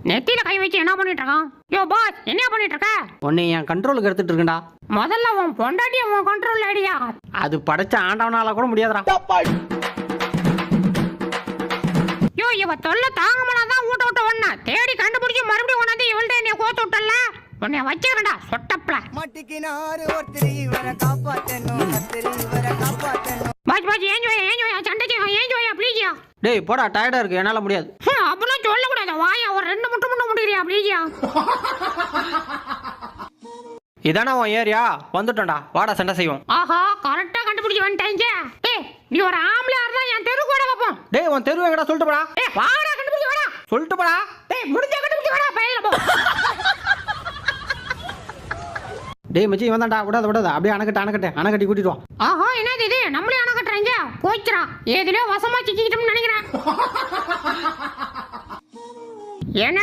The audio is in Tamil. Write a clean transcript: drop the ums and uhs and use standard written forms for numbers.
நெத்தியில கை வச்சு என்ன பண்ணிட்டு இருக்கான்? யோ பாஸ், என்ன பண்ணிட்டு இருக்க? உன்னை என் கண்ட்ரோலுக்கு எடுத்துட்டு இருக்கேன்டா. முதல்ல உன் பொண்டாட்டிய உன் கண்ட்ரோல் அடியா. அது படைச்ச ஆண்டவனால கூட முடியாதுடா. யோ இவ தொல்லை தாங்க முடியாதான் ஊட்ட விட்ட ஒண்ணு தேடி கண்டுபிடிச்சு மறுபடியும் கொண்டாந்து இவள்கிட்ட என்னைய கோத்து விட்டல. உன்னை வச்சிருக்கா சொட்டப்ல மாட்டிக்கினாரு ஒருத்தர் இவரை காப்பாத்தணும், ஒருத்தர் இவரை காப்பாத்தணும். பாஸ் பாஸ் ஏஞ்சோயா சண்டைக்கு ஏஞ்சோயா ப்ளீஸ்யா. டேய் போடா, டயர்டா இருக்கு, என்னால முடியாது. அப்படிலாம் சொல்லக்கூடாது. வாயா ஒரு 2 முட்டை முடிக்கிறியா ப்ளீஸ்யா. இதானே உன் ஏரியா, வந்துட்டோம்டா, வாடா சண்டை செய்வோம். ஆஹா கரெக்டா கண்டுபிடிச்சு வந்துட்டேங்க. டேய் நீ ஒரு ஆம்பளையா இருந்தா என் தெருக்கு கூட வைப்போம். டேய் உன் தெருவு எங்கடா சொல்லிட்டு போடா. டேய் வாடா கண்டுபிடிச்சு வாடா. சொல்லிட்டு போடா. டேய் முடிஞ்ச கண்டுபிடிச்சு வாடா பையில போ. டேய் மச்சி வந்தான்டா, விடாத அப்படியே அணக்கட்டி கூட்டிட்டு வா. ஆஹா என்னது இது, நம்மளே அணை கட்டுறாங்க. போய்க்கிறா எதுலயோ வசமா சிக்கிக்கிட்டோம்னு நினைக்கிறேன். என்னடா